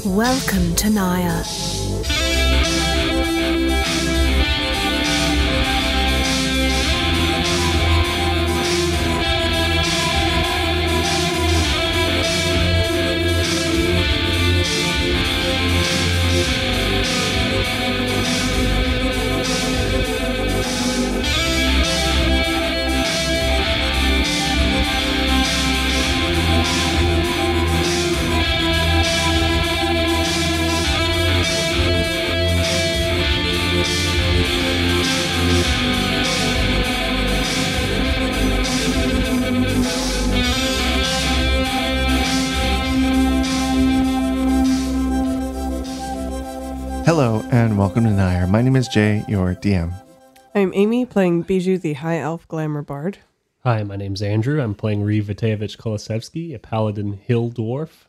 Welcome to Naya. Hello and welcome to Naya. My name is Jay, your DM. I'm Amy, playing Bijou, the High Elf Glamour Bard. Hi, my name's Andrew. I'm playing Reeve Vitevich Kolosevsky, a paladin hill dwarf.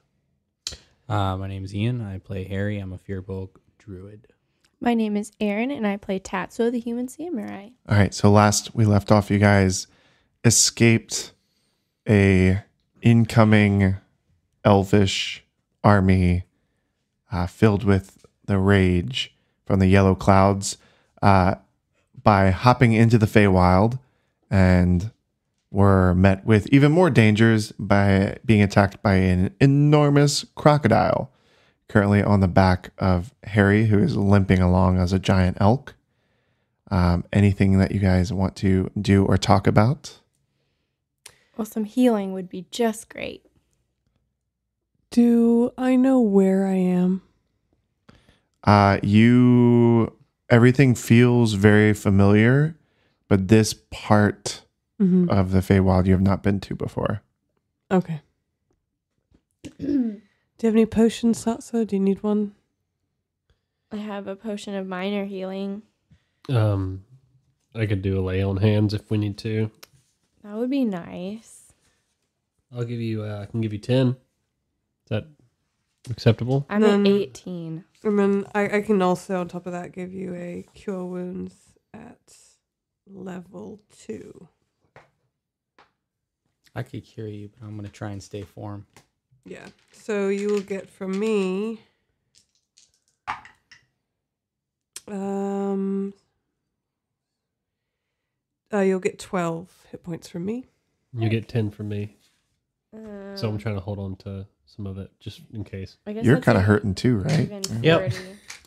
My name is Ian. I play Harry. I'm a Fearbolg druid. My name is Erin, and I play Tatsuo, the human samurai. All right, so last we left off, you guys escaped a incoming elvish army filled with the rage from the yellow clouds by hopping into the Feywild, and were met with even more dangers by being attacked by an enormous crocodile currently on the back of Harry, who is limping along as a giant elk. Anything that you guys want to do or talk about? Well, some healing would be just great. Do I know where I am? Everything feels very familiar, but this part of the Feywild you have not been to before. Okay. Do you have any potions, Tatsuo? Do you need one? I have a potion of minor healing. I could do a lay on hands if we need to. That would be nice. I'll give you. I can give you 10. Is that acceptable? I'm at 18. And then I can also, on top of that, give you a Cure Wounds at level 2. I could cure you, but I'm going to try and stay form. Yeah. So you will get from me... you'll get 12 hit points from me. You get 10 from me. So I'm Um, trying to hold on to some of it just in case. I guess You're that's kind of even- hurting too, right? even Yep. 40.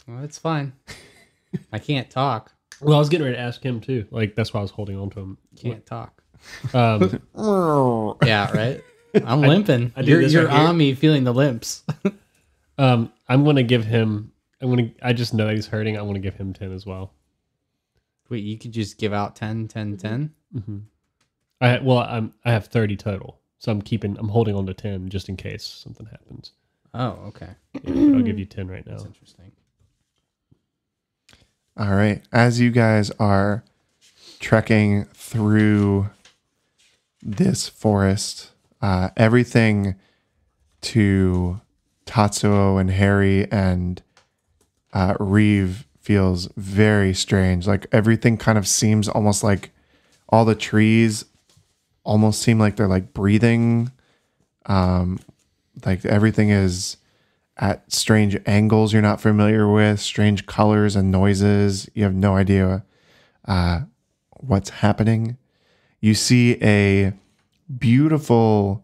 Well, it's fine. I can't talk. Well, I was getting ready to ask him too. Like that's why I was holding on to him. Can't talk. Um, Yeah, right? I'm limping. I do this You're right here. on me feeling the limps. I'm gonna give him. I just know that he's hurting. I want to give him 10 as well. Wait, you could just give out 10, 10, 10? Mm-hmm. I have 30 total, so I'm holding on to 10 just in case something happens. Oh, okay. Yeah, I'll give you 10 right now. That's interesting. All right. As you guys are trekking through this forest, everything to Tatsuo and Harry and Reeve feels very strange. Like everything kind of seems almost like all the trees almost seem like they're like breathing. Like everything is at strange angles you're not familiar with, strange colors and noises. You have no idea what's happening. You see a beautiful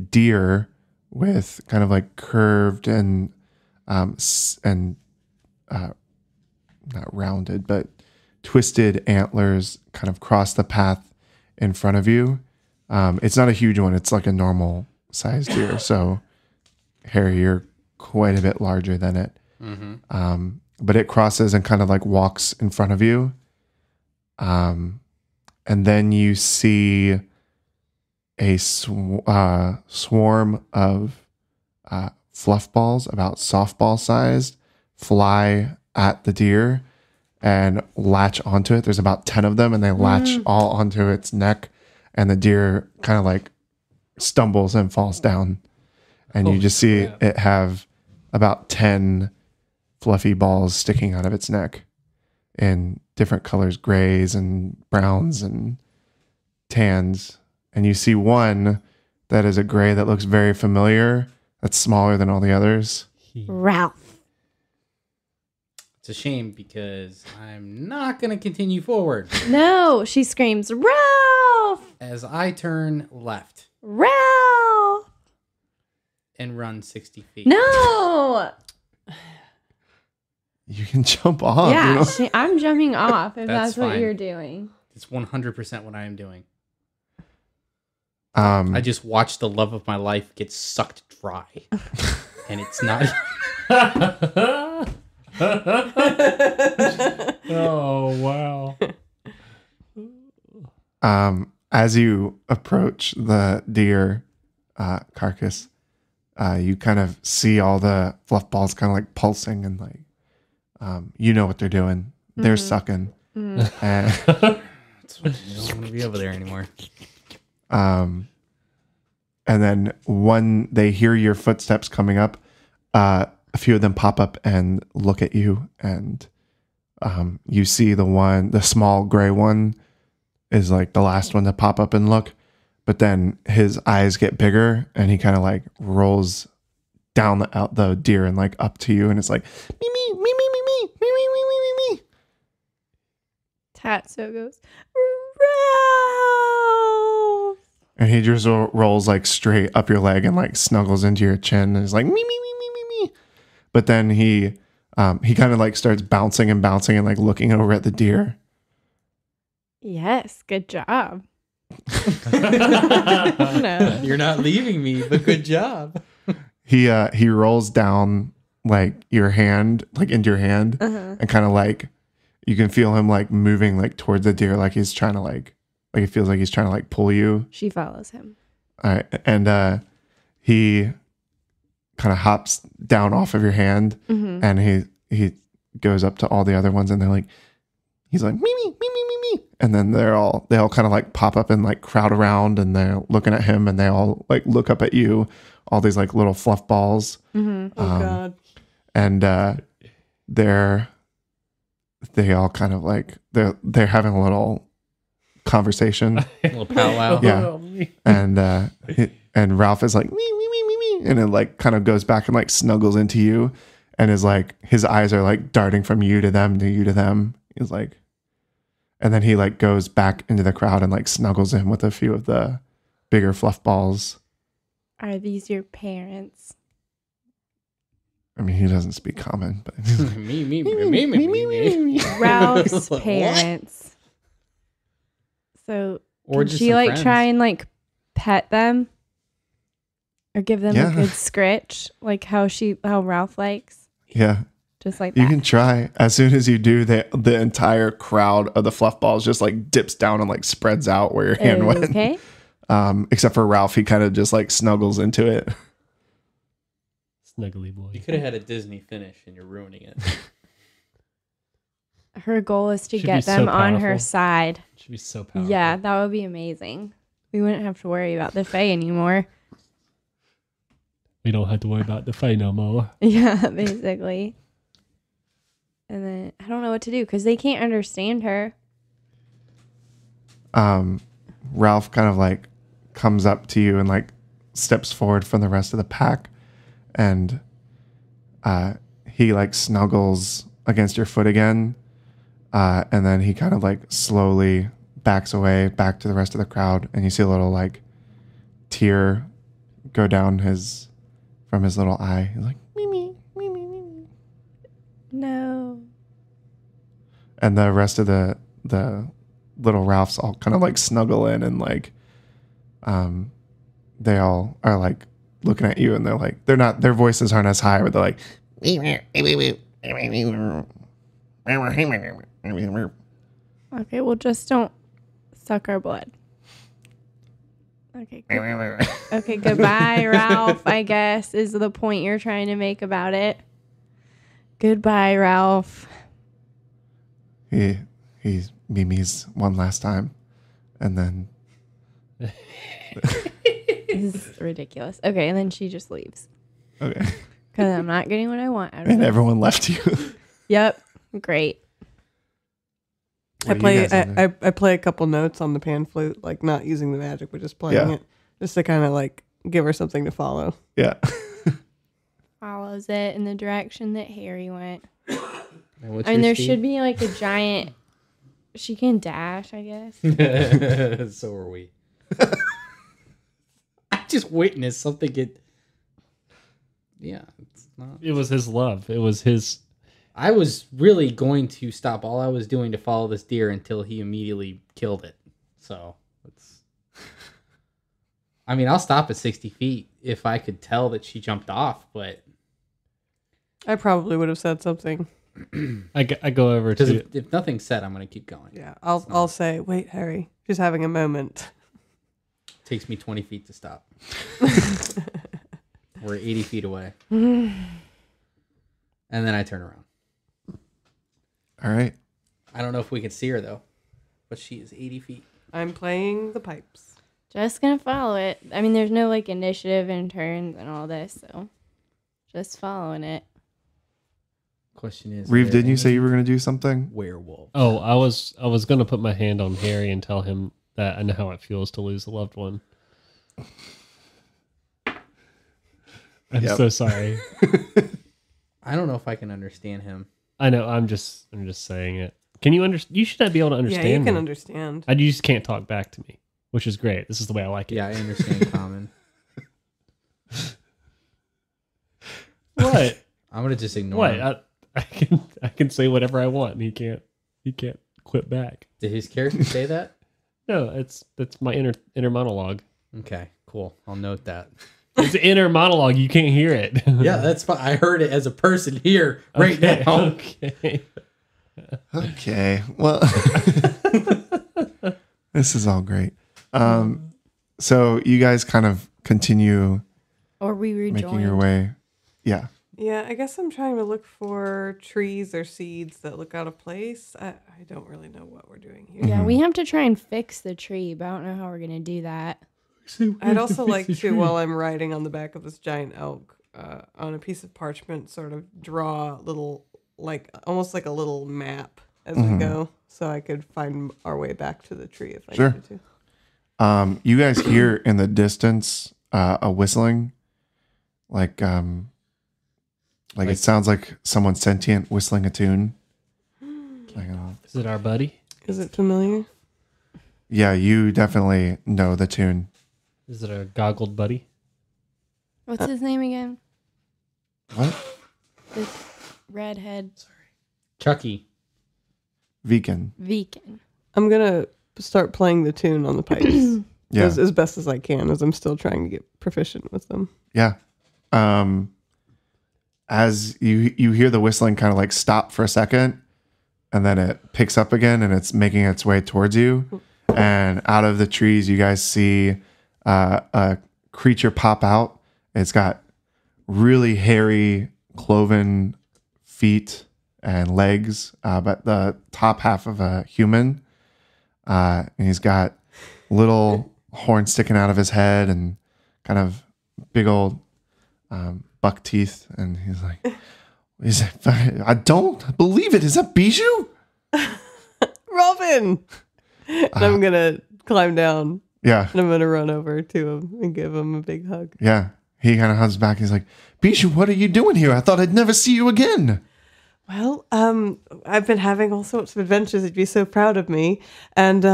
deer with kind of like curved and not rounded, but twisted antlers kind of cross the path in front of you. It's not a huge one. It's like a normal sized deer. So Harry, you're quite a bit larger than it. Mm-hmm. But it crosses and kind of like walks in front of you. And then you see a swarm of fluff balls, about softball sized, fly at the deer and latch onto it. There's about 10 of them, and they latch all onto its neck, and the deer kind of like stumbles and falls down. And you Holy just see crap. it have about 10 fluffy balls sticking out of its neck in different colors, grays and browns and tans. And you see one that is a gray that looks very familiar, that's smaller than all the others. Ralph. It's a shame because I'm not going to continue forward No, she screams, Ralph! as I turn left Ralph! and run 60 feet. No! You can jump off. yeah, you know? I'm jumping off if That's that's what fine. you're doing. It's 100% what I am doing. Um, I just watched the love of my life get sucked dry. And it's not... Oh, wow. as you approach the deer carcass, you kind of see all the fluff balls kind of like pulsing and like, you know what they're doing. They're sucking. And, I don't want to be over there anymore. and then when they hear your footsteps coming up, a few of them pop up and look at you, and you see the small gray one is like the last one to pop up and look, but then his eyes get bigger and he kind of like rolls down the deer and like up to you, and it's like me me me me me me me me me me me me. Tatsuo goes, Ralph! And he just rolls like straight up your leg and like snuggles into your chin and is like me me me me me me. But then he kind of like starts bouncing and like looking over at the deer. Yes, good job. No. You're not leaving me, but good job. He rolls down like your hand, like into your hand, and kind of like you can feel him like moving like towards the deer, like he's trying to like it feels like he's trying to like pull you. She follows him. All right, and he kind of hops down off of your hand, and he goes up to all the other ones, and they're like, he's like me me me me me me, and then they all kind of like pop up and like crowd around, and they're looking at him, and they all like look up at you, all these like little fluff balls. Oh God. And they all kind of like they're having a little conversation. A little powwow. Yeah. And Ralph is like me me me me me, and it like kind of goes back and like snuggles into you, and is like his eyes are like darting from you to them to you to them. He's like, and then he like goes back into the crowd and like snuggles in with a few of the bigger fluff balls. Are these your parents? I mean, he doesn't speak common, but me. Ralph's What? parents. So Or can just she some like friends. try and like pet them? Or give them Yeah. a good scritch? Like how Ralph likes? yeah. Just like You that. can try. As soon as you do, the entire crowd of the fluff balls just like dips down and like spreads out where your hand went. Okay. Except for Ralph, he kind of just like snuggles into it. Snuggly boy. You could have had a Disney finish and you're ruining it. Her goal is to Should be get so them on her powerful. side. Should be so powerful. Yeah, that would be amazing. We wouldn't have to worry about the Fae anymore. We don't have to worry about the Fae no more. Yeah, basically. And then I don't know what to do because they can't understand her. Ralph kind of like comes up to you and like steps forward from the rest of the pack, and he like snuggles against your foot again, and then he kind of like slowly backs away back to the rest of the crowd, and you see a little like tear go down from his little eye. He's like me me me me me me. No. And the rest of the little Ralphs all kind of like snuggle in, and like they all are like looking at you, and they're like their voices aren't as high, but they're like Okay, well, just don't suck our blood. Okay. Okay, goodbye, Ralph, I guess, is the point you're trying to make about it. Goodbye, Ralph. he mimi's one last time, and then This is ridiculous. Okay, and then she just leaves. okay, Because I'm not getting what I want out of and this. everyone left you. Yep, great. What do you guys do? I play a couple notes on the pan flute, like not using the magic, but just playing Yeah. it, just to kind of like give her something to follow. Yeah. follows it in the direction that Harry went. And what's I mean, your there speed? should be like a giant. She can dash, I guess. So are we. I just witnessed something get. Yeah, it's not. It was his love. It was his. I was really going to stop all I was doing to follow this deer until he immediately killed it. So it's. I mean, I'll stop at 60 feet if I could tell that she jumped off, but I probably would have said something. I go over because to. if nothing's said, I'm going to keep going. Yeah, I'll say, wait, Harry, she's having a moment. Takes me 20 feet to stop. We're 80 feet away. And then I turn around. All right. I don't know if we can see her, though. But she is 80 feet. I'm playing the pipes. Just gonna follow it. I mean, there's no like initiative and turns and all this, so just following it. Question is... Reeve, are there didn't you say any you were going to do something? werewolves? Oh, I was gonna put my hand on Harry and tell him that I know how it feels to lose a loved one. I'm Yep. so sorry. I don't know if I can understand him. I know. I'm just saying it. Can you understand? You should be able to understand. Yeah, you can me. understand. You just can't talk back to me, which is great. This is the way I like it. Yeah, I understand common. What? I'm going to just ignore What? him. I can say whatever I want, and he can't quit back. Did his character say that? No, that's my inner monologue. Okay, cool. I'll note that. It's an inner monologue. You can't hear it. Yeah, that's fine. I heard it as a person here right Okay, now. Okay. Okay. Well, this is all great. So you guys kind of continue Or we rejoin. making your way. Yeah. Yeah, I guess I'm trying to look for trees or seeds that look out of place. I don't really know what we're doing here. Yeah, we have to try and fix the tree, but I don't know how we're gonna do that. I'd also like to, while I'm riding on the back of this giant elk, on a piece of parchment, sort of draw little, like almost like a little map as we go, so I could find our way back to the tree if I Sure. needed to. You guys hear in the distance a whistling, like it sounds like someone sentient whistling a tune. Like, Is it our buddy? Is it familiar? yeah, you definitely know the tune. Is it our goggled buddy? What's his name again? What? The redhead Chucky. Vegan. Viken. I'm gonna start playing the tune on the pipes Yeah. as best as I can, as I'm still trying to get proficient with them. Yeah. As you hear the whistling kind of like stop for a second, and then it picks up again, and it's making its way towards you. And out of the trees, you guys see a creature pop out. It's got really hairy, cloven feet and legs, but the top half of a human. And he's got little horns sticking out of his head and kind of big old buck teeth. And he's like, I don't believe it. Is that Bijou? Robin! And I'm gonna climb down Yeah. and I'm gonna run over to him and give him a big hug. Yeah. He kind of hugs back. He's like, Bijou, what are you doing here? I thought I'd never see you again. Well, I've been having all sorts of adventures. You'd be so proud of me. And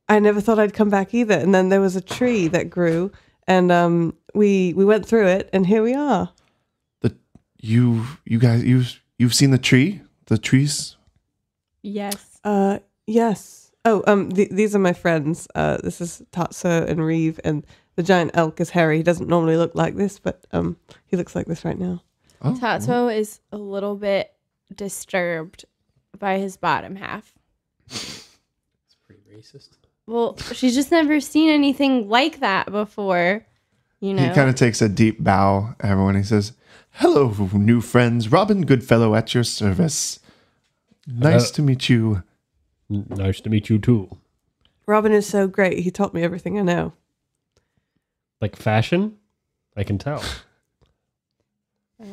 I never thought I'd come back either. And then there was a tree that grew, and we went through it, and here we are. You guys, you've seen the tree? The trees? Yes. Yes. Oh, these are my friends. This is Tatsuo and Reeve, and the giant elk is Harry. He doesn't normally look like this, but he looks like this right now. Oh, Tatsuo is a little bit disturbed by his bottom half. It's pretty racist. Well, she's just never seen anything like that before. You know. He kind of takes a deep bow at everyone. He says, hello, new friends. Robin Goodfellow at your service. Nice to meet you. Nice to meet you too. Robin is so great. He taught me everything I know. Like fashion, I can tell.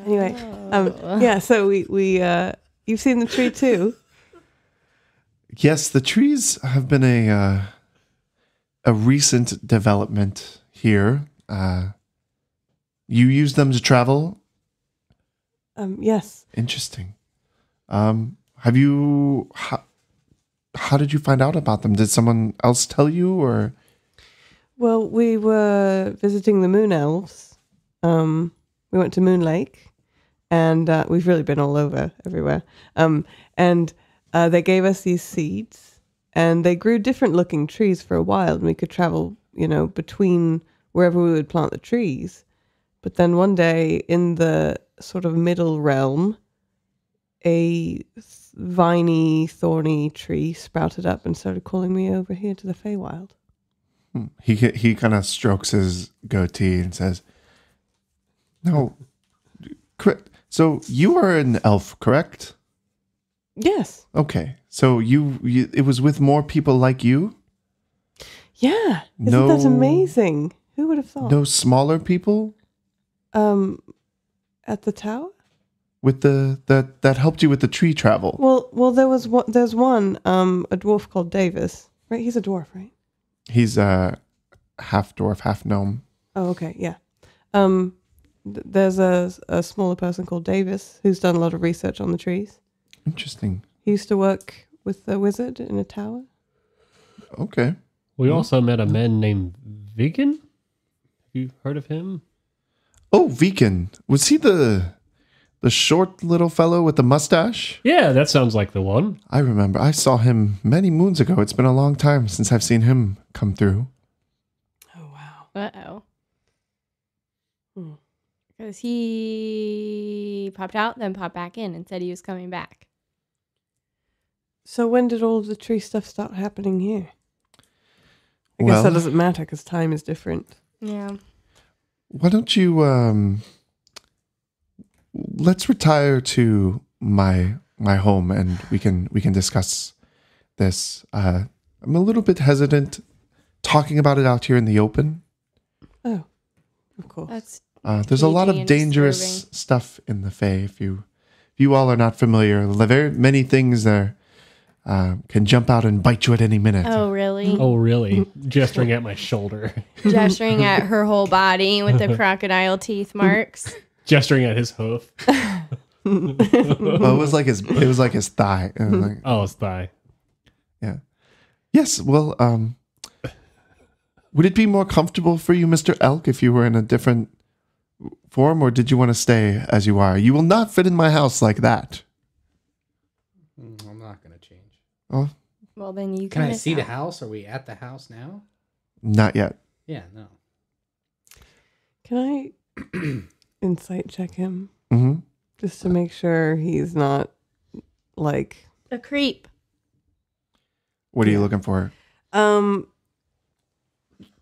Anyway, Oh. yeah. So we you've seen the tree too. Yes, the trees have been a recent development here. You use them to travel Yes. Interesting. Have you? How did you find out about them? Did someone else tell you, or? Well, we were visiting the Moon Elves. We went to Moon Lake, and we've really been all over everywhere. And they gave us these seeds, and they grew different looking trees for a while, and we could travel, between wherever we would plant the trees. But then one day, in the sort of middle realm, a viney, thorny tree sprouted up and started calling me over here to the Feywild. He kind of strokes his goatee and says, "No, so you are an elf, correct?" Yes. Okay, so you it was with more people like you. Yeah. Isn't that amazing? Who would have thought? No smaller people. At the tower. With that helped you with the tree travel. Well, there's one, a dwarf called Davis, right? He's a dwarf, right? He's half dwarf, half gnome. Oh, okay, yeah. There's a smaller person called Davis who's done a lot of research on the trees. Interesting. He used to work with the wizard in a tower. Okay. We also met a man named Vegan. Have you heard of him? Oh, Vegan. Was he the short little fellow with the mustache? Yeah, that sounds like the one. I remember. I saw him many moons ago. It's been a long time since I've seen him come through. Oh, wow. Uh-oh. Because he popped out, then popped back in and said he was coming back. So when did all of the tree stuff start happening here? I guess that doesn't matter because time is different. Yeah. Why don't you let's retire to my home and we can discuss this. I'm a little bit hesitant talking about it out here in the open. Oh, of course. That's there's a lot cagey of and dangerous disturbing. stuff in the Fae. If you all are not familiar, very many things there can jump out and bite you at any minute. Oh, really? Oh, really? Gesturing at my shoulder. Gesturing at her whole body with the crocodile teeth marks. Gesturing at his hoof. Well, it was like his thigh. And it was like, Oh, his thigh. yeah. Yes. Well, would it be more comfortable for you, Mr. Elk, if you were in a different form, or did you want to stay as you are? You will not fit in my house like that. I'm not going to change. Oh, Well, then you Can I miss see the out. house? Are we at the house now? not yet. Yeah, no. Can I insight check him Mm-hmm. just to make sure he's not like A creep. What are you looking for?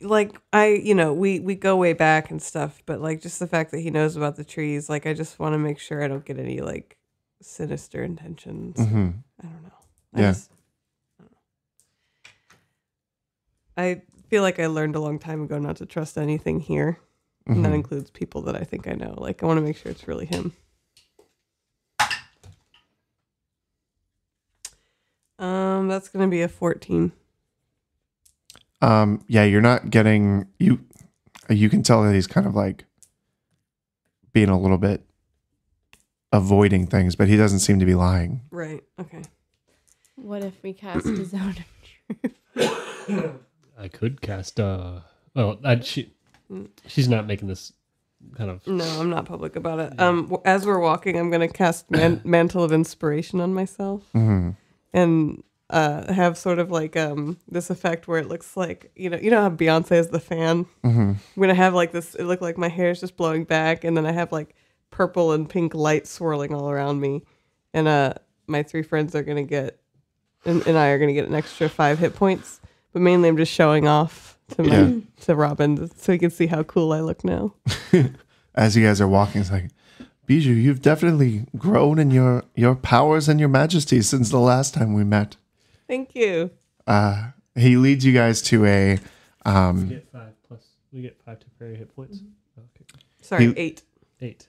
like we go way back and stuff, but like just the fact that he knows about the trees, like I just want to make sure I don't get any like sinister intentions. Mm-hmm. I don't know. Yeah. I feel like I learned a long time ago not to trust anything here. And that Mhm. includes people that I think I know. Like I want to make sure it's really him. That's gonna be a 14. Yeah, you're not getting you. You can tell that he's kind of like being a little bit avoiding things, but he doesn't seem to be lying. Right. Okay. What if we cast a zone of truth? I could cast. She's not making this kind of. No, I'm not public about it. As we're walking, I'm gonna cast Mantle of Inspiration on myself, Mm-hmm. and have sort of like this effect where it looks like you know how Beyonce is the fan. Mm-hmm. I'm gonna have like this. It look like my hair is just blowing back, and then I have like purple and pink light swirling all around me, and my three friends are gonna get, and I are gonna get an extra 5 hit points. But mainly, I'm just showing off to Robin so he can see how cool I look now. As you guys are walking, it's like, Bijou, you've definitely grown in your powers and your majesty since the last time we met. Thank you. He leads you guys to a. We get 5 plus. We get 5 temporary hit points. Okay. Sorry, You- 8. 8.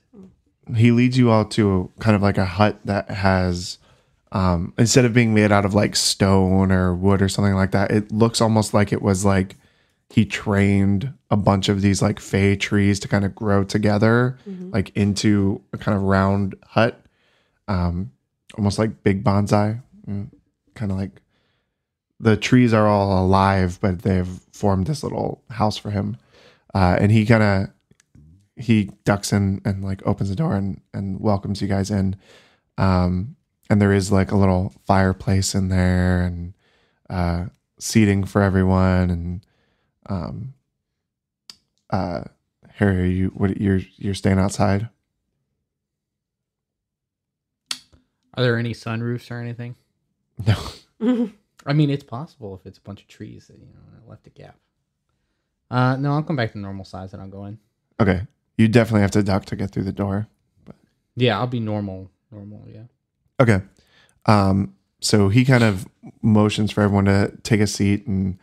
He leads you all to kind of like a hut that has, instead of being made out of like stone or wood or something like that, it looks almost like it was like he trained a bunch of these like fey trees to kind of grow together, like into a kind of round hut, almost like big bonsai, kind of like the trees are all alive, but they've formed this little house for him. And he ducks in and like opens the door and welcomes you guys in. And there is like a little fireplace in there and seating for everyone. And Harry, you're staying outside? Are there any sunroofs or anything? No. I mean, it's possible if it's a bunch of trees that left a gap. No, I'll come back to normal size and I'll go in. Okay. You definitely have to duck to get through the door. Yeah, I'll be normal. Yeah. Okay. So he kind of motions for everyone to take a seat, and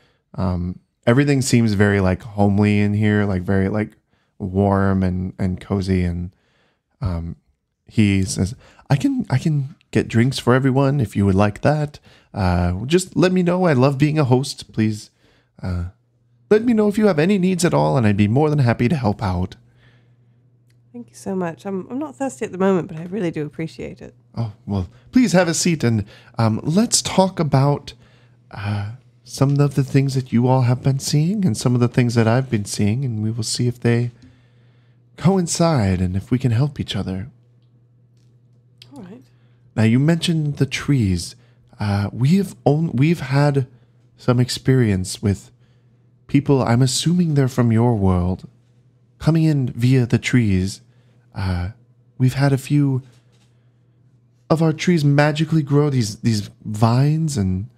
everything seems very like homely in here, like very like warm and cozy. And he says, I can get drinks for everyone if you would like that. Just let me know. I love being a host. Please let me know if you have any needs at all, and I'd be more than happy to help out. Thank you so much. I'm not thirsty at the moment, but I really do appreciate it. Oh, well, please have a seat, and let's talk about some of the things that you all have been seeing and some of the things that I've been seeing, and we will see if they coincide and if we can help each other. All right. Now, you mentioned the trees. We've had some experience with people, I'm assuming they're from your world, coming in via the trees. We've had a few of our trees magically grow these vines, and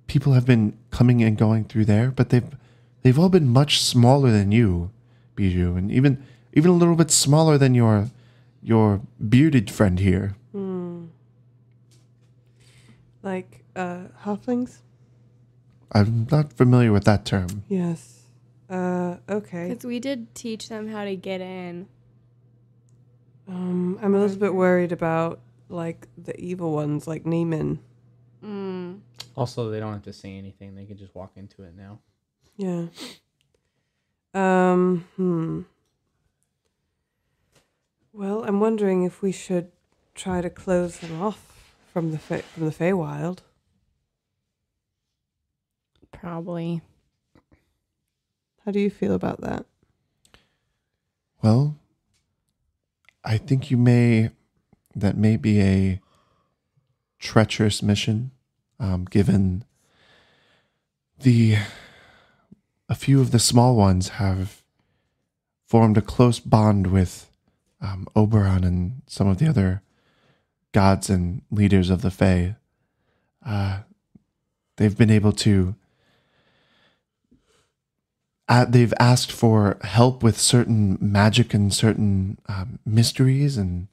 people have been coming and going through there, but they've all been much smaller than you, Bijou, and even a little bit smaller than your bearded friend here. Like halflings? I'm not familiar with that term. Yes. Okay. Because we did teach them how to get in. I'm a little bit worried about like the evil ones, like Neiman. Also, they don't have to say anything. They can just walk into it now. Yeah. Well, I'm wondering if we should try to close them off from the Feywild. Probably. How do you feel about that? Well, I think that may be a treacherous mission, given a few of the small ones have formed a close bond with Oberon and some of the other gods and leaders of the Fae. They've been able to they've asked for help with certain magic and certain mysteries, and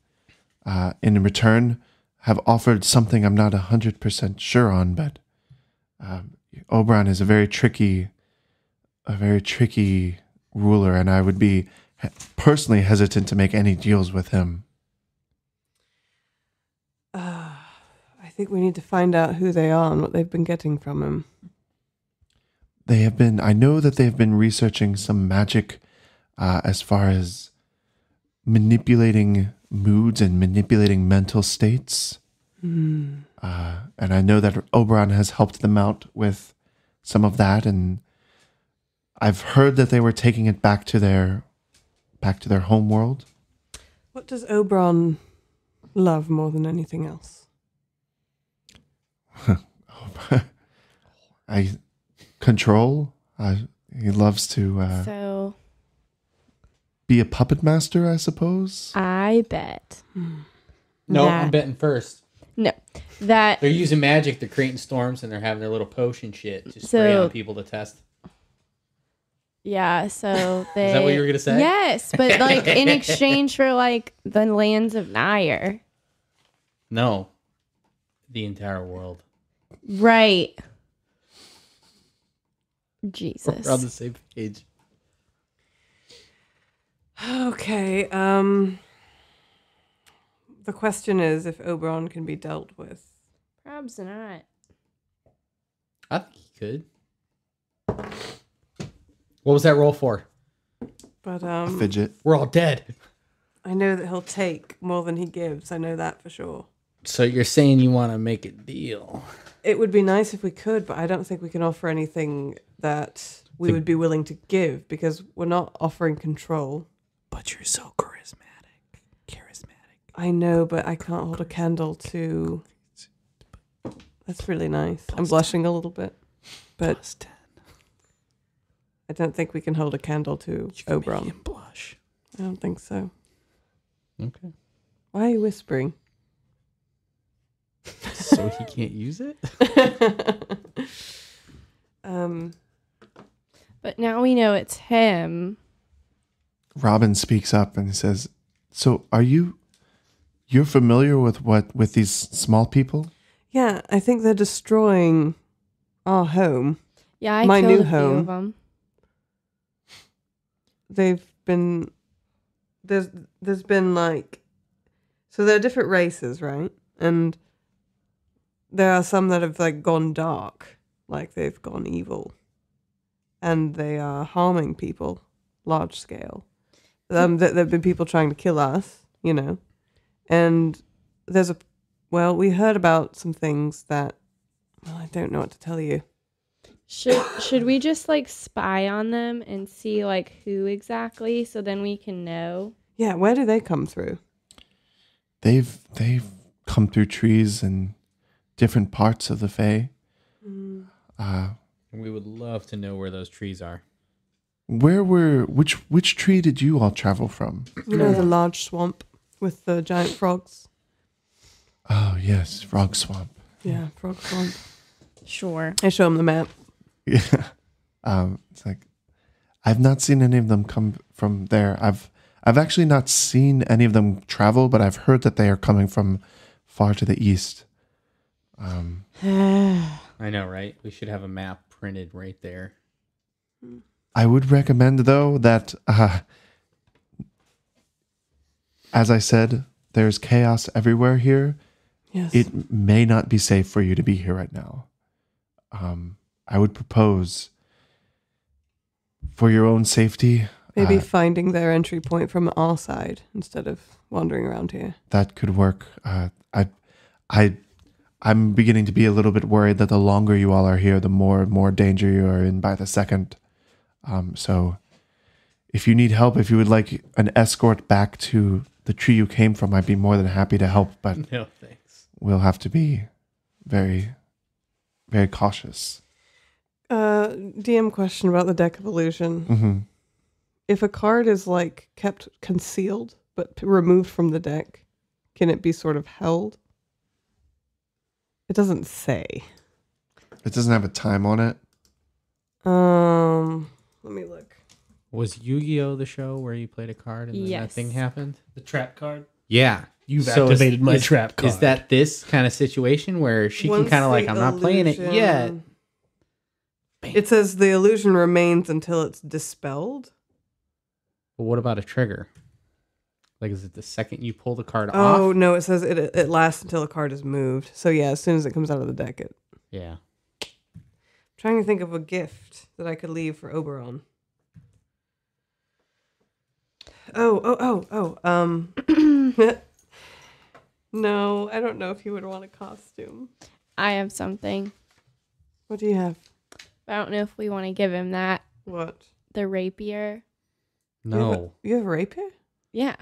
in return have offered something I'm not 100% sure on, but Oberon is a very tricky ruler, and I would be personally hesitant to make any deals with him. I think we need to find out who they are and what they've been getting from him. I know that they've been researching some magic as far as manipulating moods and manipulating mental states. And I know that Oberon has helped them out with some of that, and I've heard that they were taking it back to their home world. What does Oberon love more than anything else? Control. He loves to So be a puppet master, I suppose. I bet. No, That- I'm betting first. No. That They're using magic. They're creating storms, and they're having their little potion shit to spray So- on people to test. yeah, so they Is that what you were gonna say? Yes, but like in exchange for like the lands of Nair. No, the entire world. Right. Jesus. We're on the same page. Okay. The question is if Oberon can be dealt with. Perhaps not. I think he could. What was that roll for? But A fidget. We're all dead. I know that he'll take more than he gives. I know that for sure. So you're saying you want to make a deal? It would be nice if we could, but I don't think we can offer anything that we would be willing to give because we're not offering control. But you're so charismatic. I know, but I can't hold a candle to... That's really nice. I'm blushing a little bit. But +10. I don't think we can hold a candle to Oberon. Make him blush. I don't think so. Okay. Why are you whispering? So he can't use it? But now we know it's him. Robin speaks up and says, "So you're familiar with these small people?" Yeah, I think they're destroying our home. Yeah, I My killed new a few home. of them. They've been there's been like, so there are different races, right? And there are some that have like gone dark, like they've gone evil, and they are harming people large scale. There've been people trying to kill us, you know, and we heard about some things that, well, I don't know what to tell you. Should we just like spy on them and see like who exactly, so then we can know? Yeah, where do they come through? They've come through trees and different parts of the Fae. We would love to know where those trees are. Which tree did you all travel from? You know, the large swamp with the giant frogs. Oh yes, Frog Swamp. Yeah, frog swamp. Sure. I show him the map. Yeah. It's like I've not seen any of them come from there. I've actually not seen any of them travel, but I've heard that they are coming from far to the east. I know, right? We should have a map printed right there. I would recommend, though, that, as I said, there's chaos everywhere here. Yes. It may not be safe for you to be here right now. I would propose, for your own safety, Maybe finding their entry point from our side instead of wandering around here. that could work. I'm beginning to be a little bit worried that the longer you all are here, the more and more danger you are in by the second. So if you need help, if you would like an escort back to the tree you came from, I'd be more than happy to help, but No, thanks. we'll have to be very, very cautious. DM question about the deck of illusion. Mm-hmm. If a card is like kept concealed but removed from the deck, can it be sort of held? It doesn't say. It doesn't have a time on it. Let me look. Was Yu-Gi-Oh! The show where you played a card and then that Yes. thing happened? The trap card. Yeah. You've So activated my trap card. Is that this kind of situation where she can Once kind of like, the I'm not playing it illusion- yet? It says the illusion remains until it's dispelled. But what about a trigger? Like, is it the second you pull the card Oh off? no, it says it lasts until a card is moved. So yeah, as soon as it comes out of the deck, it. Yeah. Trying to think of a gift that I could leave for Oberon. No, I don't know if he would want a costume. I have something. What do you have? I don't know if we want to give him that. What? The rapier. No. You have a rapier? Yeah.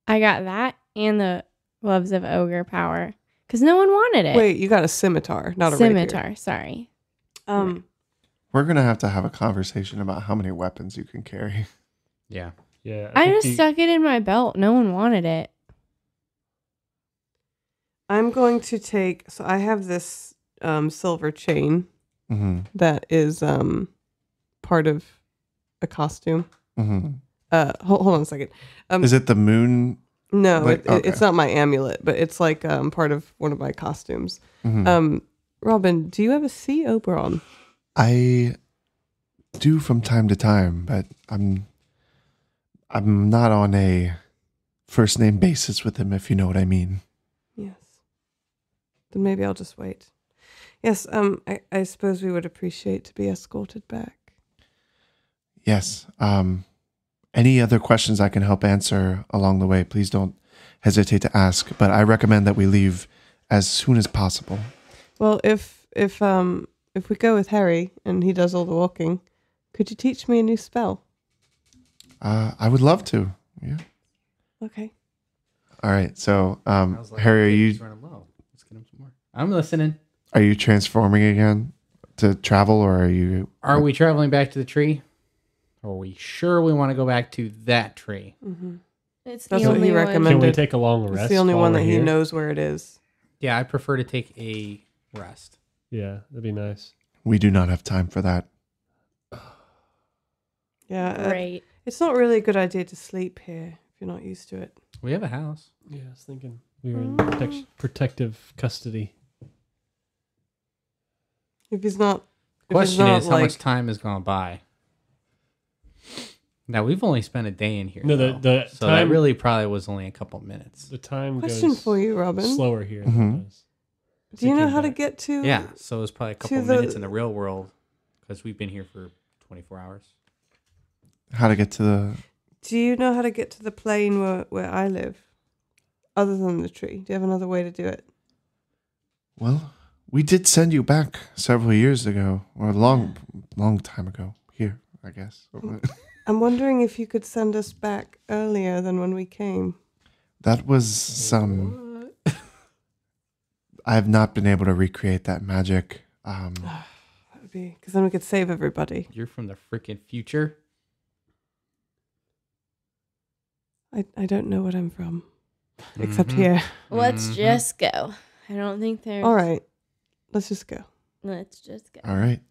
I got that and the gloves of ogre power. Because no one wanted it. Wait, you got a scimitar, not a Scimitar, rapier. sorry. We're going to have a conversation about how many weapons you can carry. Yeah. Yeah. I think just stuck it in my belt. No one wanted it. I'm going to take. So I have this silver chain Mm-hmm. that is part of a costume. Mm-hmm. Hold on a second. Is it the moon? No, Like, okay. it's not my amulet, but it's like part of one of my costumes. Mm-hmm. Robin, do you ever see Oberon? I do from time to time, but I'm not on a first name basis with him, if you know what I mean. Yes. Then maybe I'll just wait. Yes, I suppose we would appreciate to be escorted back. Yes. Any other questions I can help answer along the way, please don't hesitate to ask. But I recommend that we leave as soon as possible. Well, if we go with Harry and he does all the walking, could you teach me a new spell? I would love to. Yeah. Okay. All right. So, I was like, Harry, okay, he's running low. Let's get him some more. I'm listening. are you transforming again to travel, or are you? Are we traveling back to the tree? Or are we sure we want to go back to that tree? Mm-hmm. It's That's the what he only one. recommended. Can we take a long rest? It's the only while one we're that he here? knows where it is. Yeah, I prefer to take a rest. Yeah, that'd be nice. We do not have time for that. Yeah. Great. It's not really a good idea to sleep here if you're not used to it. We have a house. Yeah, I was thinking we were in protective custody. If he's not. Question is, how like, much time has gone by? Now, we've only spent a day in here. No, though, the so time- that really probably was only a couple minutes. The time Question goes for you, Robin. slower here. Mhm. Than it does. Do you know Came how to back. get to? Yeah, so it was probably a couple to the- minutes in the real world because we've been here for 24 hours. How to get to the? Do you know how to get to the plane where I live? Other than the tree, do you have another way to do it? Well, we did send you back several years ago, or a long time ago. Here, I guess. I'm wondering if you could send us back earlier than when we came. That was some. I have not been able to recreate that magic. That would be because then we could save everybody. You're from the freaking future. I don't know what I'm from, except Mhm. here. Let's Mhm. just go. I don't think there's. All right, let's just go. Let's just go. All right.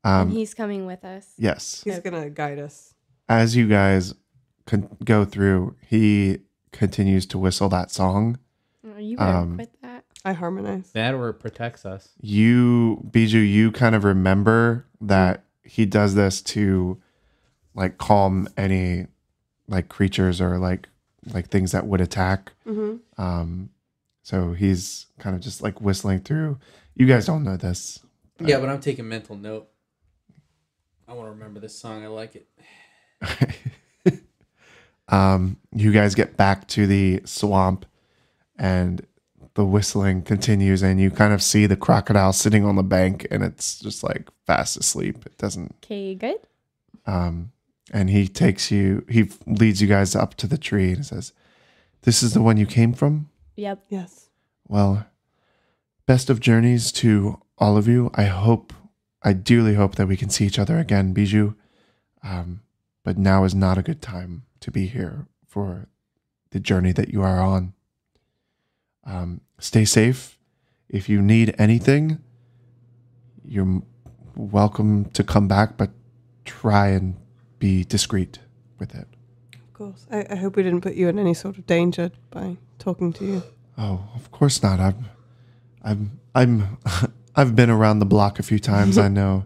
And he's coming with us. Yes. He's gonna guide us. As you guys go through, he continues to whistle that song. Oh, you better Um, quit that. I harmonize. That or it protects us. Bijou, you kind of remember that he does this to like calm any like creatures or like things that would attack. Mm-hmm. So he's kind of just like whistling through. You guys don't know this. Yeah, but I'm taking mental note. I want to remember this song. I like it. You guys get back to the swamp and the whistling continues and you kind of see the crocodile sitting on the bank and it's just like fast asleep. It doesn't. Okay, good. And he leads you guys up to the tree and says, "This is the one you came from? Yep. Yes. Well, best of journeys to all of you. I dearly hope that we can see each other again, Bijou. But now is not a good time to be here for the journey that you are on. Stay safe. If you need anything, you're welcome to come back, but try and be discreet with it." Of course. I hope we didn't put you in any sort of danger by talking to you. Oh, of course not. I've been around the block a few times. I know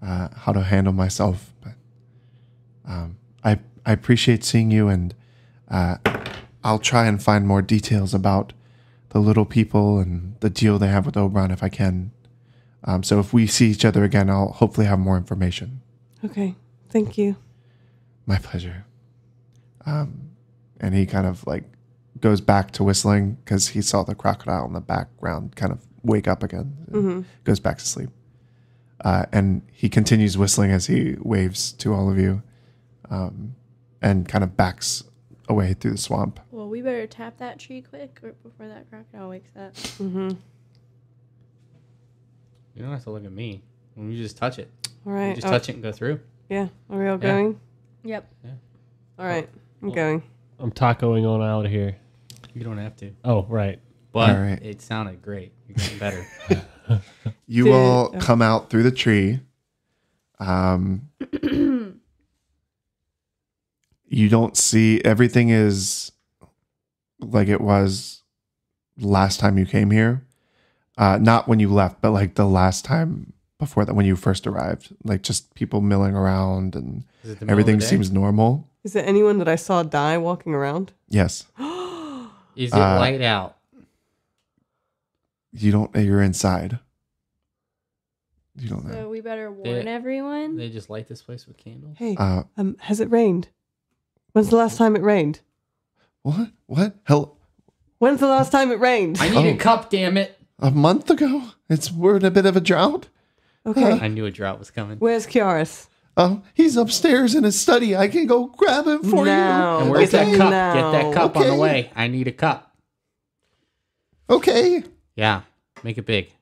how to handle myself. But I appreciate seeing you, and I'll try and find more details about the little people and the deal they have with Oberon if I can. So if we see each other again, I'll hopefully have more information. Okay. Thank you. My pleasure. And he kind of like goes back to whistling because he saw the crocodile in the background kind of wake up again. Mm-hmm. Goes back to sleep. And he continues whistling as he waves to all of you and kind of backs away through the swamp. Well, we better tap that tree quick before that crocodile wakes up. Mm-hmm. You don't have to look at me. When you just touch it. All You right. just touch it and go through. Yeah. Are we all Yeah. going? Yep. All right. I'm going. I'm tacoing on out of here. You don't have to. Oh, right. But All right. it sounded great. You're getting better. You Dude. all come out through the tree. You don't see, everything is like it was last time you came here. Not when you left, but like the last time before that, when you first arrived. Like just people milling around and Is it the middle of everything the day? seems normal. Is there anyone that I saw die walking around? Yes. Is it light out? You're inside. You don't know. So we better warn everyone. They just light this place with candles. Hey, Uh, has it rained? When's the last time it rained? what? What? Hell, When's the last time it rained? I need a cup, damn it. a month ago? We're in a bit of a drought. Okay. I knew a drought was coming. Where's Kiaris? Oh, he's upstairs in his study. I can go grab him for No. And where's that Okay, cup? no. Get that cup on the Okay. way. I need a cup. you. Okay. Yeah, make it big.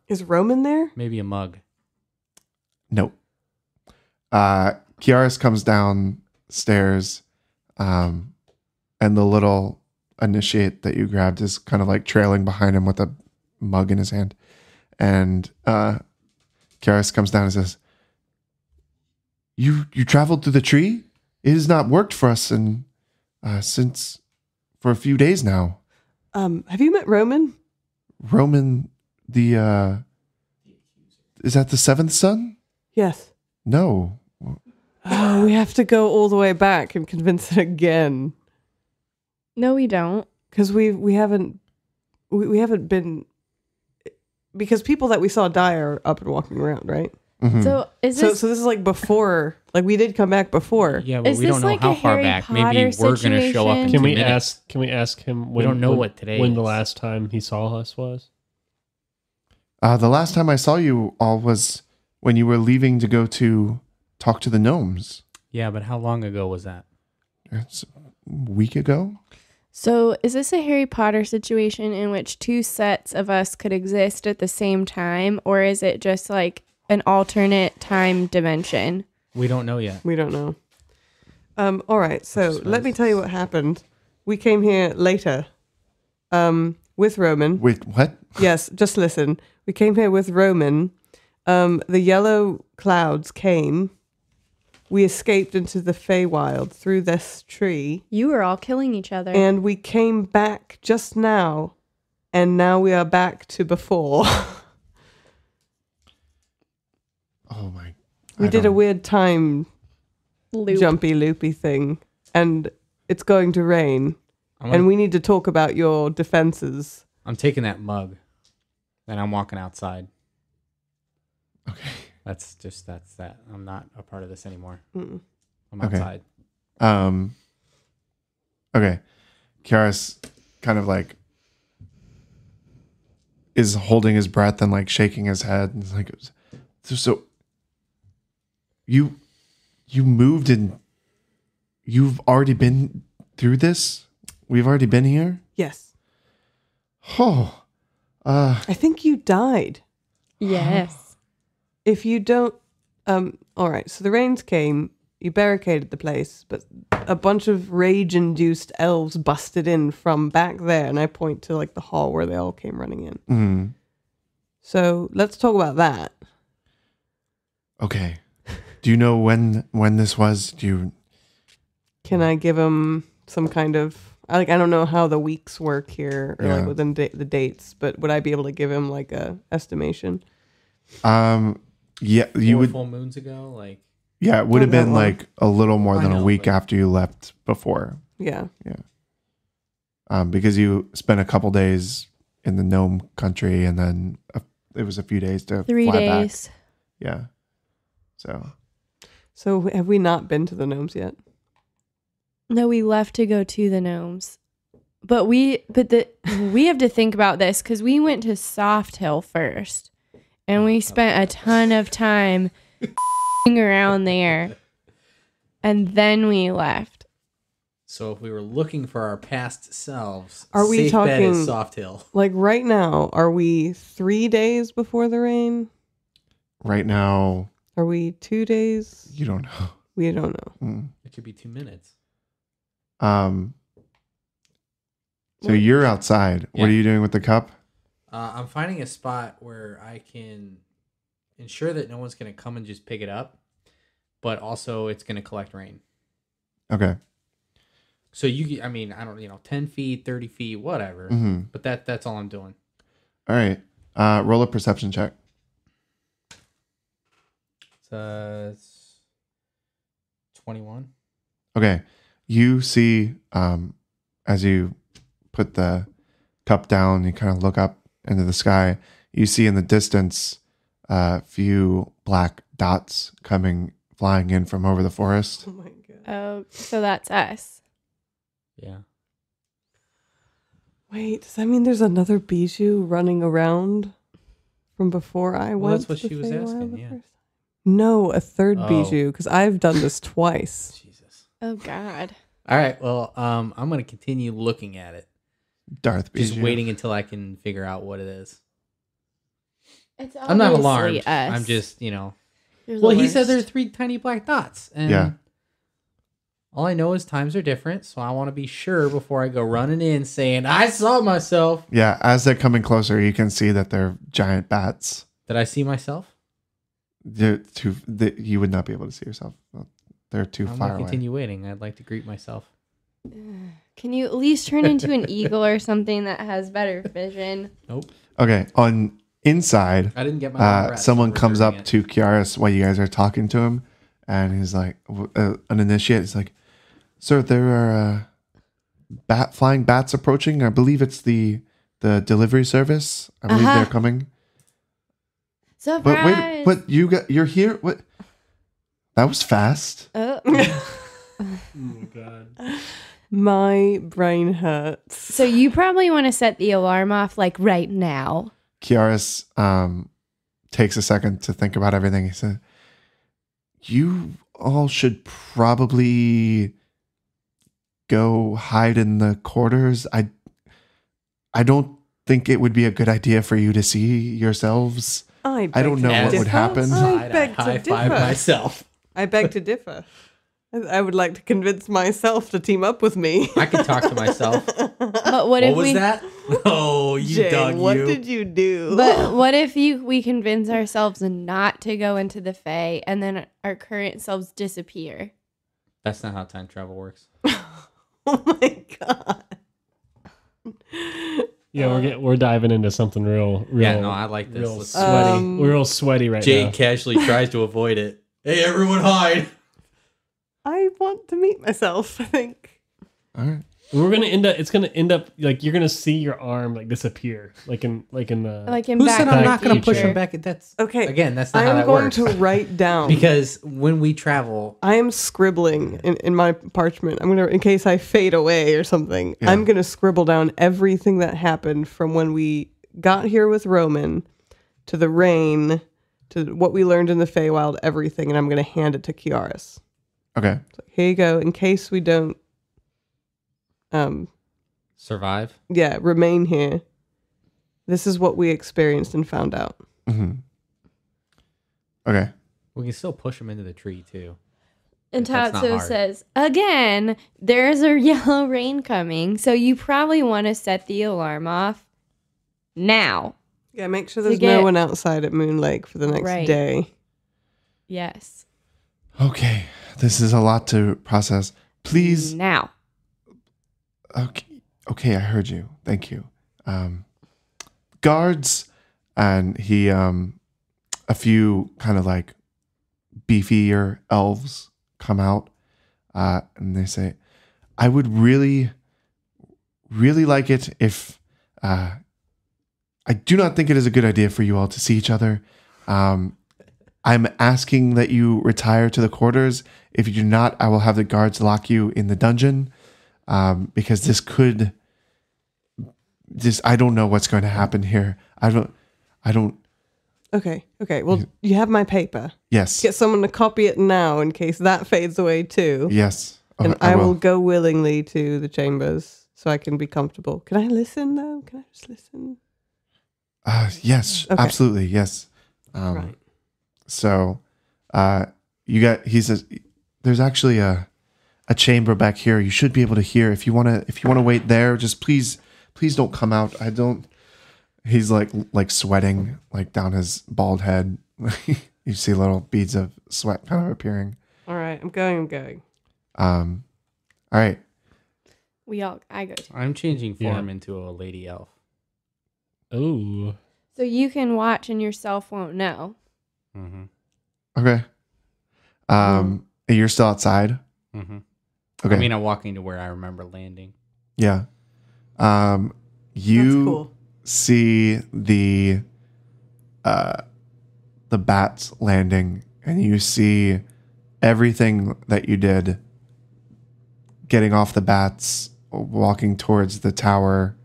Is Roman there? Maybe a mug. Nope. Kiaris comes downstairs, and the little initiate that you grabbed is kind of like trailing behind him with a mug in his hand. And Kiaris comes down and says, You traveled through the tree? It has not worked for us since for a few days now. Have you met Roman? Roman, is that the seventh son? Yes. No. Oh, we have to go all the way back and convince it again. No, we don't. Because we haven't been, because people that we saw die are up and walking around, right? Mhm. So is So this this is like before, like we did come back before. Yeah, but Is we don't this know like how a far Harry back. Maybe Potter we're going to show up in situation? 2 Can we minutes. ask him We don't know what today when the is. last time he saw us was? The last time I saw you all was when you were leaving to go to talk to the gnomes. Yeah, but how long ago was that? It's a week ago. So is this a Harry Potter situation in which two sets of us could exist at the same time, or is it just like an alternate time dimension? We don't know yet. We don't know. All right, so let me tell you what happened. We came here later, with Roman. Wait, what? Yes, just listen. We came here with Roman. The yellow clouds came. We escaped into the Feywild through this tree, You were all killing each other. and we came back just now, and now we are back to before. Oh my! We did a weird time Loop. jumpy loopy thing, and it's going to rain, and we need to talk about your defenses. I'm taking that mug, and I'm walking outside. Okay. That's that. I'm not a part of this anymore. Mm-mm. I'm Okay. outside. Okay. Kiaris kind of like is holding his breath and like shaking his head and like, so you moved and you've already been through this? We've already been here? Yes, Oh, I think you died. Yes. If you don't, all right. So the rains came. You barricaded the place, but a bunch of rage-induced elves busted in from back there, and I point to like the hall where they all came running in. mm, So let's talk about that. okay. Do you know when this was? Can I give him some kind of I don't know how the weeks work here or Yeah. like within the dates, but would I be able to give him like a estimation? Yeah, you 4 would. full moons ago, like Yeah, it would have Not that been long. like a little more I than a know, week but- after you left before. Yeah. Because you spent a couple days in the gnome country and then it was a few days to 3 fly days. back. Yeah. So So have we not been to the gnomes yet? No, we left to go to the gnomes. But we have to think about this because we went to Soft Hill first. And we spent a ton of time around there. And then we left. so. If we were looking for our past selves, Are we safe bet is talking- Soft Hill? Like right now, are we 3 days before the rain? right now, Are we 2 days? you don't know. We don't know. Mm. It could be 2 minutes. So you're outside. What are Yeah. you doing with the cup? I'm finding a spot where I can ensure that no one's going to come and just pick it up, but also it's going to collect rain. Okay. So I don't, 10 feet, 30 feet, whatever. Mm-hmm. But that's all I'm doing. All right. Roll a perception check. It's 21. Okay. You see, as you put the cup down, you kind of look up into the sky. You see in the distance a few black dots flying in from over the forest. Oh my god. Oh, so that's us. Yeah. Wait, does that mean there's another Bijou running around from before I Well, went? that's what to she was Feywild asking, the yeah. first time? No, a third Oh. Bijou, because I've done this twice. Jesus. Oh God. All right. Well, I'm gonna continue looking at it. Darth Just Bijou. waiting until I can figure out what it is. It's I'm not obviously alarmed. Us. I'm just, You're the Well, he said there are worst. 3 tiny black dots, and Yeah. all I know is times are different, so I want to be sure before I go running in saying I saw myself. Yeah, as they're coming closer, you can see that they're giant bats. Did I see myself? You would not be able to see yourself. They're too I'm far gonna away. continue waiting. I'd like to greet myself. Can you at least turn into an eagle or something that has better vision? Nope. Okay, on inside, I didn't get my long rest, someone so we're comes up reserving to Kiaris while you guys are talking to him, and he's like, an initiate. He's like, "Sir, there are flying bats approaching. I believe it's the delivery service. I believe they're coming." But Surprise! wait, you're here. What? That was fast. Oh. Oh my god. My brain hurts. So you probably want to set the alarm off like right now. Kiaris takes a second to think about everything. He said, "You all should probably go hide in the quarters. I don't think it would be a good idea for you to see yourselves." I don't know what would happen. I beg to high five differ. myself. I beg to differ. I would like to convince myself to team up with me. I can talk to myself. But what if What was we? that? Oh, you Jane, dug what you. did you do? But what if we convince ourselves not to go into the Fae and then our current selves disappear? That's not how time travel works. Oh my god. Yeah, we're diving into something real. Yeah, no, I like this. Real Let's- sweaty. We're real sweaty right Jade now. casually tries to avoid it. Hey, everyone, hide! I want to meet myself, I think. All right. We're gonna end up. It's gonna end up like you're gonna see your arm like disappear, like in the. Like in Who Back said to I'm the not going to push Future. him back? That's Okay. Again, that's not how I'm that going works. to write down. Because when we travel, I am scribbling in my parchment. I'm gonna, in case I fade away or something. Yeah. I'm gonna scribble down everything that happened from when we got here with Roman to the rain to what we learned in the Feywild, everything, and I'm gonna hand it to Kiaris. Okay. So here you go. In case we don't, survive. remain here. This is what we experienced and found out. Mm-hmm. Okay. We can still push him into the tree, too. And That's not Tatsuo hard. says, again, there's a yellow rain coming, so you probably want to set the alarm off now. Yeah, make sure To there's get- no one outside at Moon Lake for the next Right. day. Yes. Okay. This is a lot to process. Please. Now. Okay, I heard you. Thank you. Guards, and he a few kind of like beefier elves come out, and they say, "I would really, really like it if I do not think it is a good idea for you all to see each other. I'm asking that you retire to the quarters. If you do not, I will have the guards lock you in the dungeon, because this could. I don't know what's going to happen here. I don't. Okay. Well, you have my paper. Yes. Get someone to copy it now in case that fades away too. Yes. And I I will will. go willingly to the chambers so I can be comfortable. Can I listen though? Can I just listen? Yes. Okay. Absolutely. Yes. Right. So, he says, there's actually a chamber back here. You should be able to hear. If you want to wait there, just please don't come out. He's like sweating like down his bald head. You see little beads of sweat kind of appearing. All right. I'm going. All right. I go to. I'm changing Yeah. form into a lady elf. Oh, So you can watch and yourself won't know. Mm-hmm. Okay. You're still outside. Mm-hmm. Okay. I mean, I'm walking to where I remember landing. Yeah. You That's cool. see the the bats landing, and you see everything that you did, getting off the bats, walking towards the tower.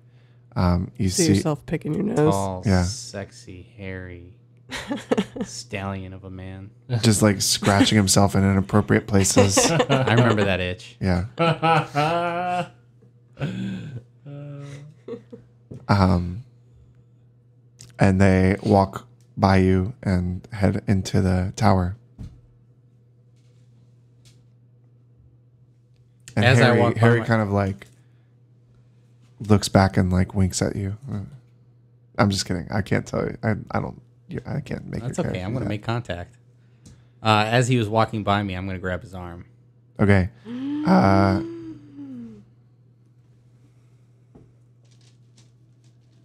You See see yourself picking your nose. Tall, Yeah. sexy, hairy stallion of a man. just like scratching himself in inappropriate places. I remember that itch. Yeah. And they walk by you and head into the tower. And As I walk by Harry my- kind of like looks back and like winks at you. I'm just kidding. I can't tell you. I can't make. That's your okay. character I'm do going to that. make contact. As he was walking by me, I'm going to grab his arm. Okay.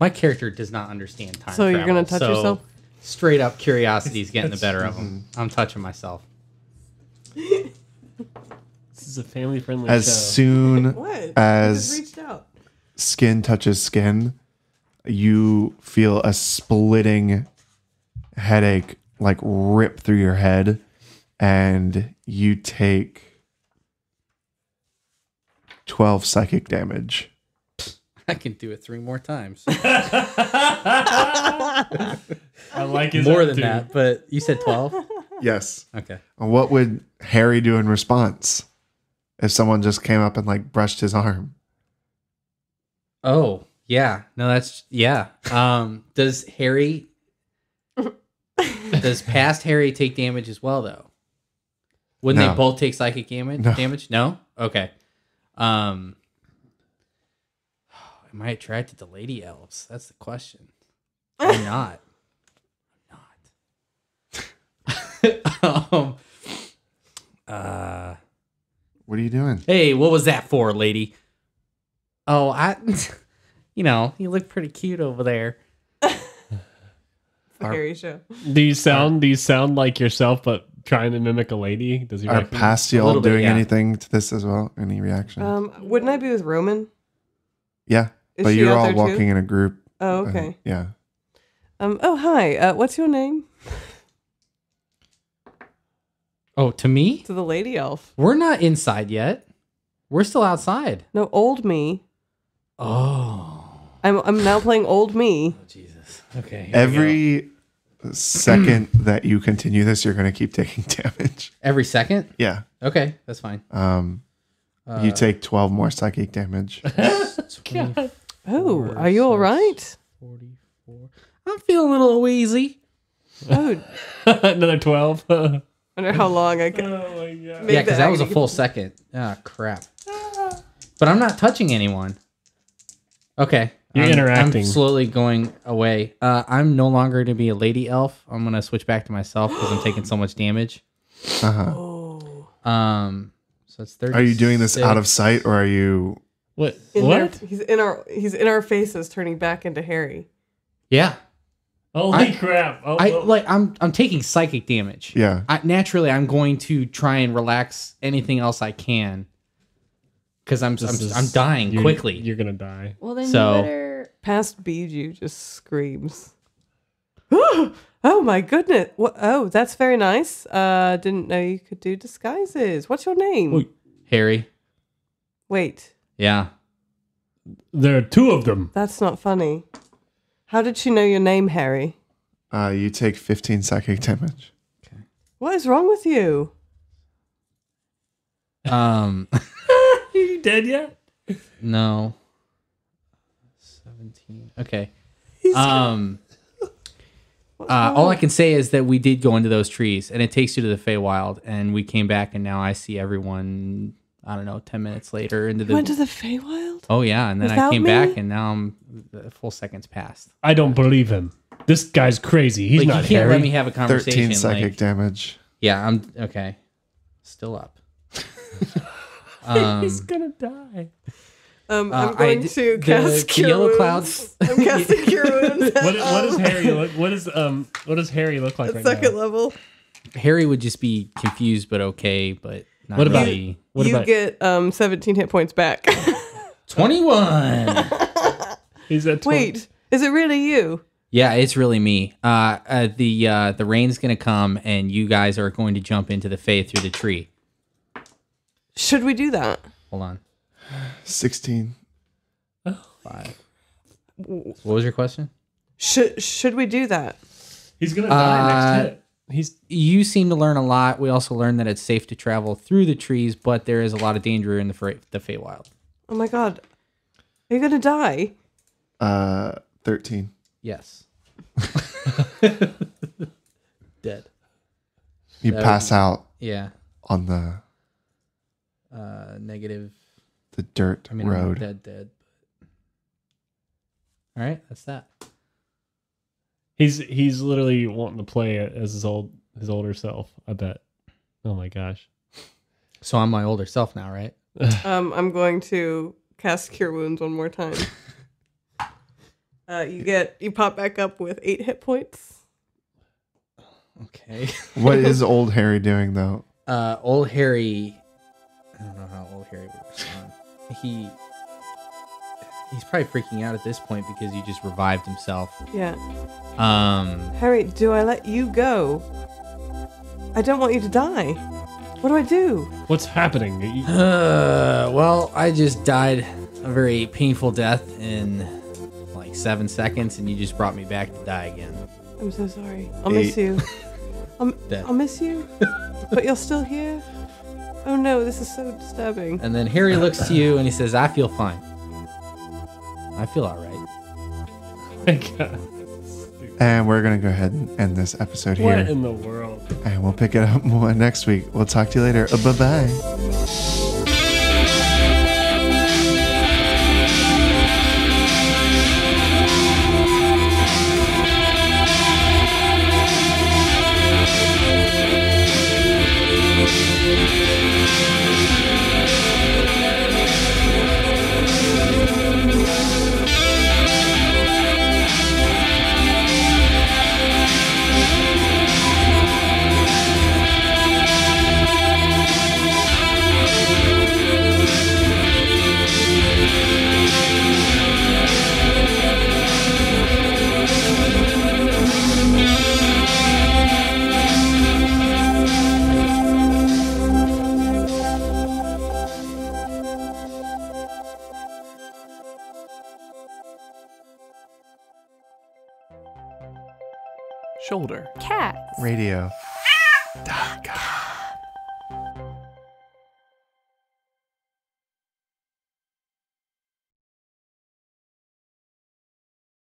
My character does not understand time So you're travel, gonna touch so yourself? Straight up curiosity is getting the better of him. I'm touching myself. This is a family-friendly As show. soon What? You just as reached out. skin touches skin, you feel a splitting headache like rip through your head, and you take 12 psychic damage. I can do it 3 more times. I like his More than attitude. that, but you said 12? Yes. Okay. What would Harry do in response if someone just came up and like brushed his arm? Oh, yeah. No, that's yeah. Does past Harry take damage as well though? Wouldn't No. they both take psychic damage? No. No? Okay. Am I attracted to lady elves? That's the question. I'm not. I'm not. What are you doing? Hey, what was that for, lady? Oh, you look pretty cute over there. Harry show. Do you sound like yourself, but trying to mimic a lady? Does he Are recognize? A Pastiel little bit, doing yeah. anything to this as well? Any reaction? Wouldn't I be with Roman? Yeah. Is But she you're out all there too? walking in a group. Oh, and- okay. yeah. Oh, hi. What's your name? Oh, to me? To the lady elf. We're not inside yet. We're still outside. No, old me. Oh, I'm now playing old me. Jesus. Okay. here we go. Every second that you continue this, you're going to keep taking damage. Every second? Yeah. Okay, that's fine. You take 12 more psychic damage. 24, Oh, are you all right? 44. I'm feeling a little wheezy. Oh, Another 12. Oh wonder how long I can. my god. make Yeah, because that was a agony full second. Ah, crap. But I'm not touching anyone. Okay. You're interacting. I'm slowly going away. I'm no longer going to be a lady elf. I'm going to switch back to myself because I'm taking so much damage. Uh-huh. Oh. So it's 30. Are you doing this out of sight, or are you... What? In What? Their, he's in our faces, turning back into Harry. Yeah. Holy crap. Oh, I'm taking psychic damage. Yeah. Naturally, I'm going to try and relax anything else I can because I'm dying you're- quickly. You're going to die. Well, then So- you better. Past Bijou just screams. Oh my goodness! What? Oh, that's very nice. Didn't know you could do disguises. What's your name? Wait. Harry. Wait, Yeah. There are 2 of them. that's not funny. How did she know your name, Harry? You take 15 psychic damage. What is wrong with you? Are you dead yet? No. 17. Okay. All I can say is that we did go into those trees, and it takes you to the Feywild, and we came back, and now I see everyone. I don't know, 10 minutes later into You the. went to the Feywild? Oh yeah, and then I Without came me? back, and now I'm the full seconds passed. I don't believe him. This guy's crazy. He's Like not you can't Harry. let me have a conversation. 13 psychic Like, damage. yeah, I'm okay. Still up. He's going to die. I'm I going d- to the- cast the Cure yellow Wounds. clouds- I'm casting Cure Wounds. What does Harry look? What does Harry look like At right second now? level. Harry would just be confused, but okay, but not What about- really. What you about get 17 hit points back. 21. He's at 12. Wait, is it really you? Yeah, it's really me. The rain's gonna come, and you guys are going to jump into the Fae through the tree. Should we do that? Hold on. 16. 5. What was your question? Should we do that? He's gonna die next hit. You seem to learn a lot. We also learned that it's safe to travel through the trees, but there is a lot of danger in the Feywild. Oh my god. Are you gonna die? 13. Yes. Dead. You pass out Yeah. on the Negative. dirt I mean, I'm road. not dead. All right, that's that. He's literally wanting to play it as his older self. I bet. Oh my gosh. So I'm my older self now, right? I'm going to cast Cure Wounds one more time. You pop back up with 8 hit points. Okay. What is old Harry doing though? Old Harry. I don't know how old Harry would respond. He's probably freaking out at this point because you just revived himself. Yeah. Um. Harry, do I let you go? I don't want you to die. What do I do? What's happening? Well, I just died a very painful death in like 7 seconds, and you just brought me back to die again. I'm so sorry. I'll miss you. Dead. I'll miss you. But you're still here? Oh no, this is so disturbing. And then Harry looks to you and he says, "I feel fine. I feel all right." My God. And we're going to go ahead and end this episode What here. in the world? And we'll pick it up more next week. We'll talk to you later. Bye-bye. Cat. Radio.com.